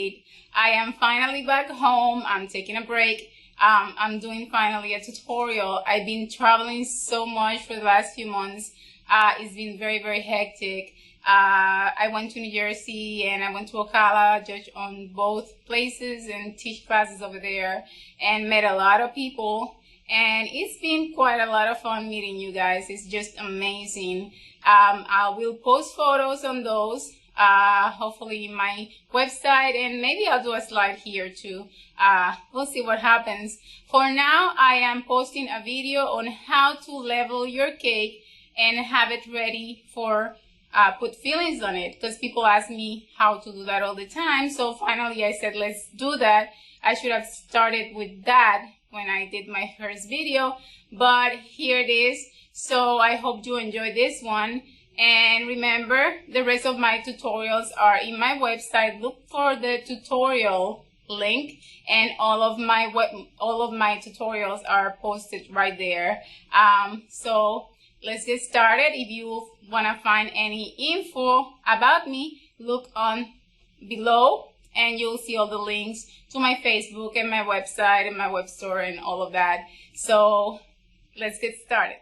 late. I am finally back home. I'm taking a break. I'm doing finally a tutorial. I've been traveling so much for the last few months. It's been very, very hectic. I went to New Jersey and I went to Ocala, judge on both places and teach classes over there, and met a lot of people. And it's been quite a lot of fun meeting you guys. It's just amazing. I will post photos on those, hopefully in my website, and maybe I'll do a slide here too. We'll see what happens. For now, I am posting a video on how to level your cake and have it ready for put fillings on it, because people ask me how to do that all the time. So finally I said, let's do that. I should have started with that when I did my first video, but here it is. So I hope you enjoy this one. And remember, the rest of my tutorials are in my website. Look for the tutorial link, and all of my tutorials are posted right there. So let's get started. If you want to find any info about me, look on below and you'll see all the links to my Facebook and my website and my Webstore and all of that. So let's get started.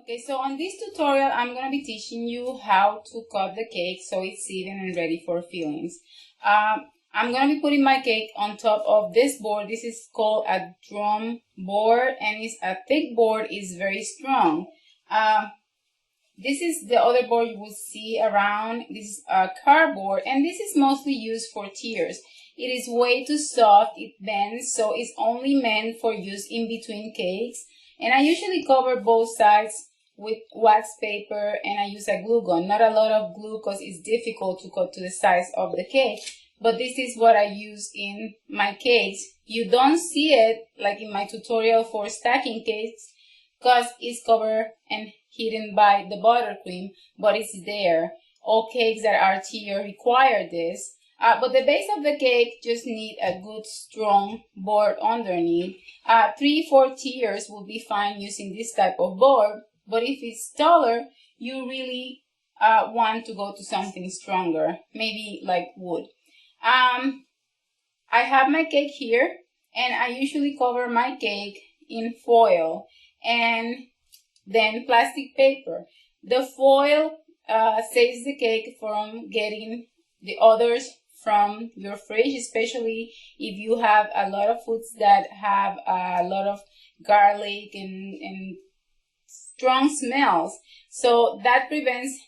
Okay, so on this tutorial, I'm going to be teaching you how to cut the cake so it's seated and ready for fillings. I'm going to be putting my cake on top of this board. This is called a drum board, and it's a thick board. It's very strong. This is the other board you will see around. This is a cardboard, and this is mostly used for tiers. It is way too soft. It bends, so it's only meant for use in between cakes. And I usually cover both sides with wax paper, and I use a glue gun. Not a lot of glue because it's difficult to cut to the size of the cake. But this is what I use in my cakes. You don't see it like in my tutorial for stacking cakes because it's covered and hidden by the buttercream, but it's there. All cakes that are tier require this. But the base of the cake just need a good strong board underneath. 3-4 tiers will be fine using this type of board, but if it's taller, you really want to go to something stronger, maybe like wood. I have my cake here, and I usually cover my cake in foil and then plastic paper. The foil saves the cake from getting the odors from your fridge, especially if you have a lot of foods that have a lot of garlic and strong smells. So that prevents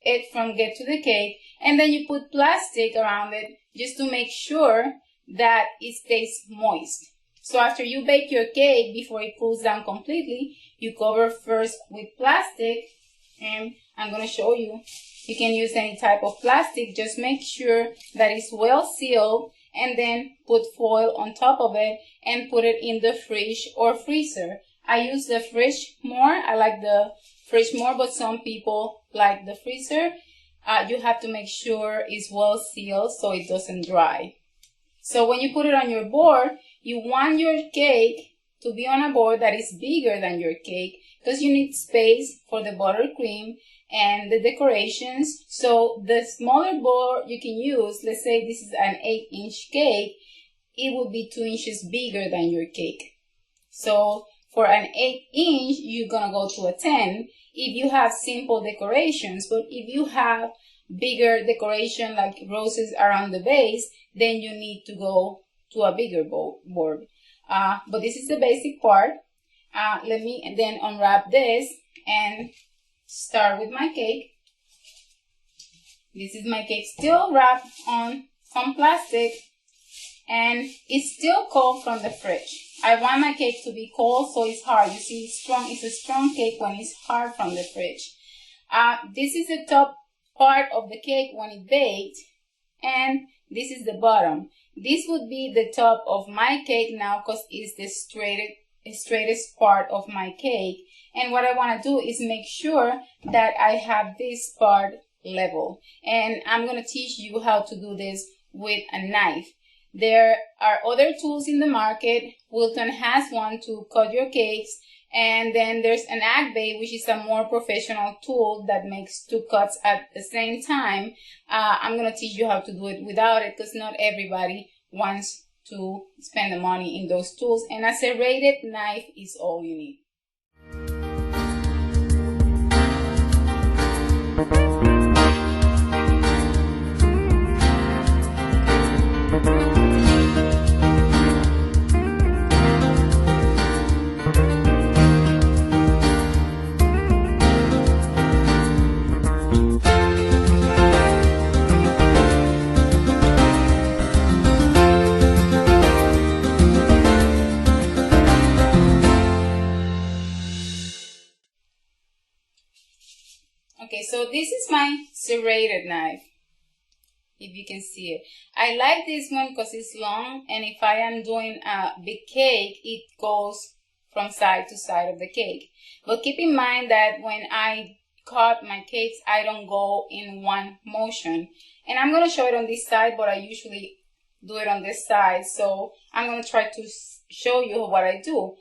it from get to the cake. And then you put plastic around it just to make sure that it stays moist. So after you bake your cake, before it cools down completely, you cover first with plastic, and I'm going to show you. You can use any type of plastic. Just make sure that it's well sealed, and then put foil on top of it and put it in the fridge or freezer. I use the fridge more. I like the fridge more, but some people like the freezer. You have to make sure it's well sealed so it doesn't dry. So when you put it on your board, you want your cake to be on a board that is bigger than your cake, because you need space for the buttercream and the decorations. So the smaller board you can use, let's say this is an 8-inch cake, it will be 2 inches bigger than your cake. So for an 8-inch, you're gonna go to a 10 if you have simple decorations. But if you have bigger decoration like roses around the base, then you need to go to a bigger board. But this is the basic part. Let me then unwrap this and start with my cake. This is my cake still wrapped on some plastic, and it's still cold from the fridge. I want my cake to be cold so it's hard. You see, it's strong. It's a strong cake when it's hard from the fridge. This is the top part of the cake when it baked, and this is the bottom. This would be the top of my cake now because it's the straightest part of my cake. And what I want to do is make sure that I have this part level. And I'm going to teach you how to do this with a knife. There are other tools in the market. Wilton has one to cut your cakes, And then there's an Agbe, which is a more professional tool that makes 2 cuts at the same time. I'm going to teach you how to do it without it, because not everybody wants to spend the money in those tools. And a serrated knife is all you need. Okay, so this is my serrated knife, if you can see it. I like this one because it's long, and if I am doing a big cake, it goes from side to side of the cake. But keep in mind that when I cut my cakes, I don't go in one motion. And I'm going to show it on this side, but I usually do it on this side. So I'm going to try to show you what I do.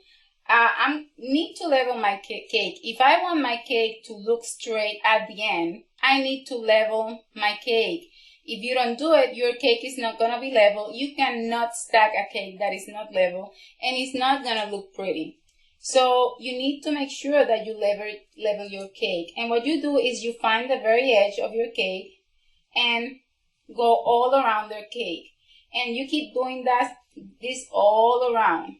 I need to level my cake. If I want my cake to look straight at the end, I need to level my cake. If you don't do it, your cake is not going to be level. You cannot stack a cake that is not level, and it's not going to look pretty. So you need to make sure that you level your cake. And what you do is you find the very edge of your cake and go all around the cake. And you keep doing this all around.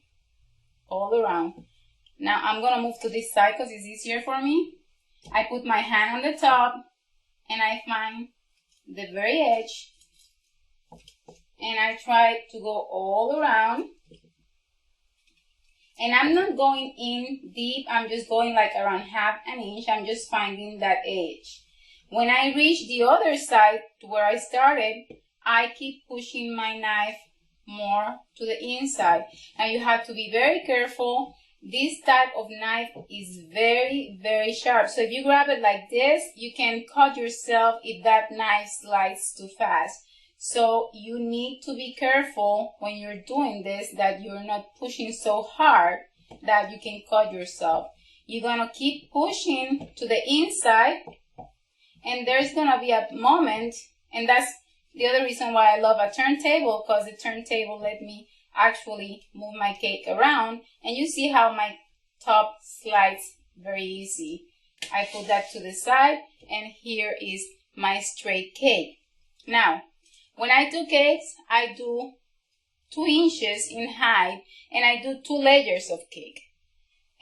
Now I'm going to move to this side because it's easier for me. I put my hand on the top and I find the very edge and I try to go all around. And I'm not going in deep, I'm just going like around half an inch. I'm just finding that edge. When I reach the other side to where I started, I keep pushing my knife more to the inside. Now you have to be very careful. This type of knife is very, very sharp. So if you grab it like this, you can cut yourself if that knife slides too fast. So you need to be careful when you're doing this, that you're not pushing so hard that you can cut yourself. You're gonna keep pushing to the inside, and there's gonna be a moment, and that's the other reason why I love a turntable, because the turntable let me actually move my cake around, and you see how my top slides very easy. I put that to the side, and here is my straight cake. Now, when I do cakes, I do 2 inches in height, and I do 2 layers of cake.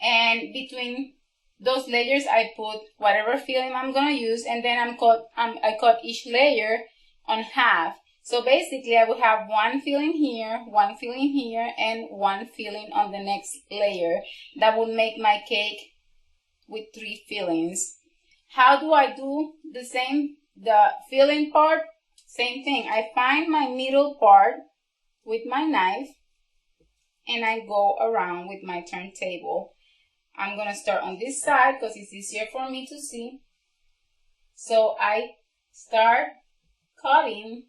And between those layers, I put whatever filling I'm gonna use, and then I cut each layer on half. So basically I will have 1 filling here, 1 filling here, and 1 filling on the next layer. That would make my cake with 3 fillings. How do I do the filling part? Same thing. I find my middle part with my knife and I go around with my turntable. I'm gonna start on this side because it's easier for me to see. So I start cutting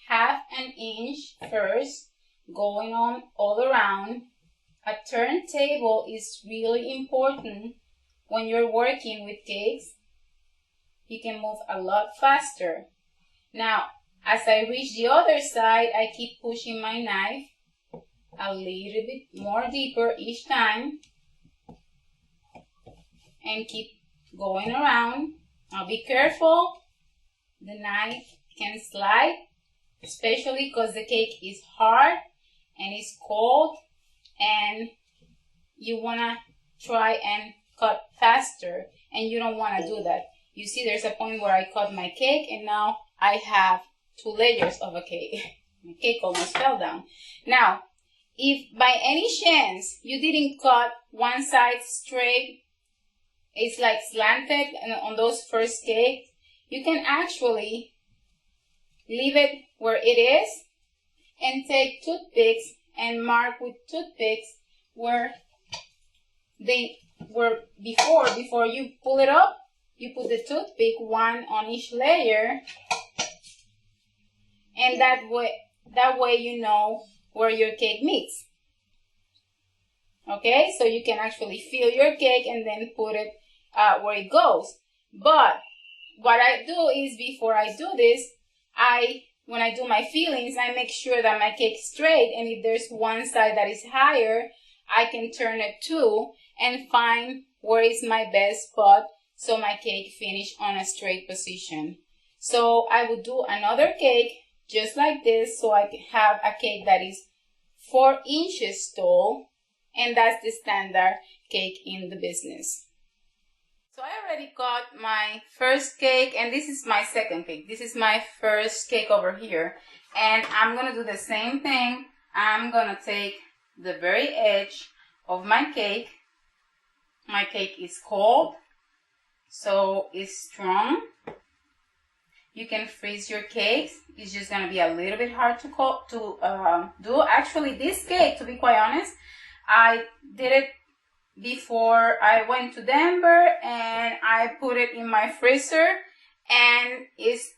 half an inch first, going on all around. A turntable is really important when you're working with cakes. You can move a lot faster. Now, as I reach the other side, I keep pushing my knife a little bit more deeper each time and keep going around. Now be careful, the knife can slide, especially because the cake is hard and it's cold and you want to try and cut faster, and you don't want to do that. You see there's a point where I cut my cake and now I have 2 layers of a cake. My cake almost fell down. Now, if by any chance you didn't cut one side straight, it's like slanted on those first cakes, you can actually leave it where it is and take toothpicks and mark with toothpicks where they were before you pull it up. You put the toothpick 1 on each layer, and that way you know where your cake meets. Okay, so you can actually feel your cake and then put it where it goes. But what I do is, before I do this, when I do my fillings, I make sure that my cake is straight, and if there's one side that is higher, I can turn it too and find where is my best spot so my cake finish on a straight position. So I would do another cake just like this, so I can have a cake that is 4 inches tall, and that's the standard cake in the business. So I already got my first cake, and this is my second cake. This is my first cake over here, and I'm gonna do the same thing. I'm gonna take the very edge of my cake. My cake is cold, so it's strong. You can freeze your cakes. It's just gonna be a little bit hard to do. Actually, this cake, to be quite honest, I did it before I went to Denver, and I put it in my freezer, and it's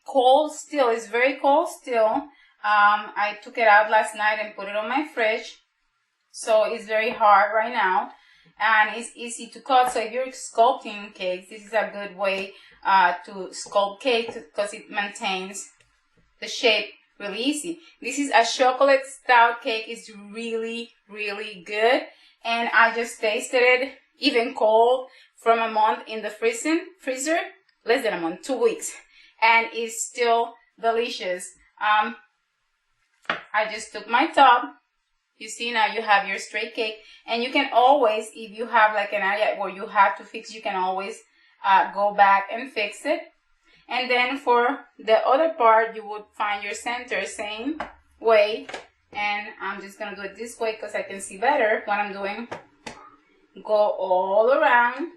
cold still. It's very cold still. I took it out last night and put it on my fridge, so it's very hard right now, and it's easy to cut. So if you're sculpting cakes, this is a good way to sculpt cake, because it maintains the shape really easy. This is a chocolate stout cake. It's really, really good. And I just tasted it, even cold, from a month in the freezer, less than a month, 2 weeks, and it's still delicious. I just took my top. You see, now you have your straight cake, and you can always, if you have like an area where you have to fix, you can always go back and fix it. And then for the other part, you would find your center same way. And I'm just gonna do it this way because I can see better what I'm doing. Go all around.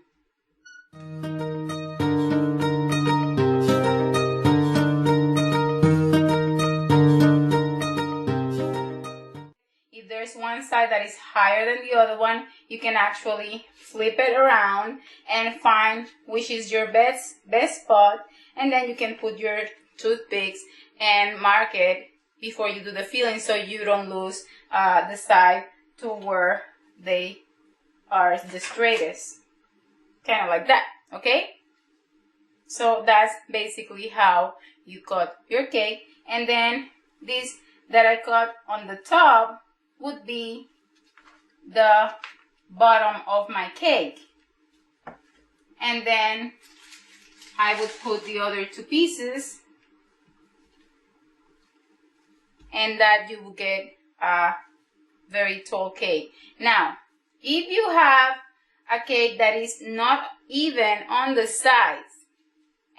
If there's one side that is higher than the other one, you can actually flip it around and find which is your best spot, and then you can put your toothpicks and mark it before you do the filling, so you don't lose the side to where they are the straightest, kind of like that. Okay, so that's basically how you cut your cake. And then this that I cut on the top would be the bottom of my cake, and then I would put the other 2 pieces, and that you will get a very tall cake. Now, if you have a cake that is not even on the sides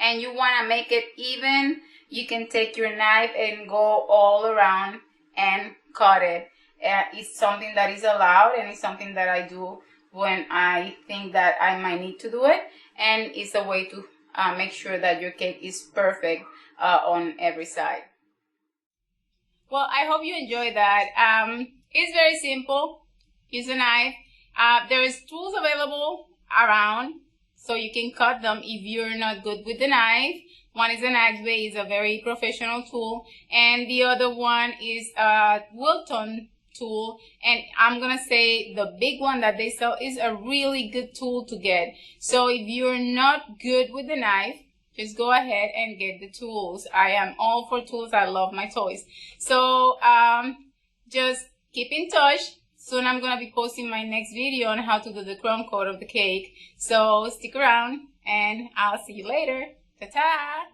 and you want to make it even, you can take your knife and go all around and cut it. It's something that is allowed, and it's something that I do when I think that I might need to do it, and it's a way to make sure that your cake is perfect on every side. Well, I hope you enjoyed that. It's very simple. Use a knife. There is tools available around, so you can cut them if you're not good with the knife. One is an Agway, is a very professional tool, and the other one is a Wilton tool, and I'm gonna say the big one that they sell is a really good tool to get. So if you're not good with the knife, just go ahead and get the tools. I am all for tools. I love my toys. So just keep in touch. Soon I'm gonna be posting my next video on how to do the crumb coat of the cake. So stick around, and I'll see you later. Ta-ta!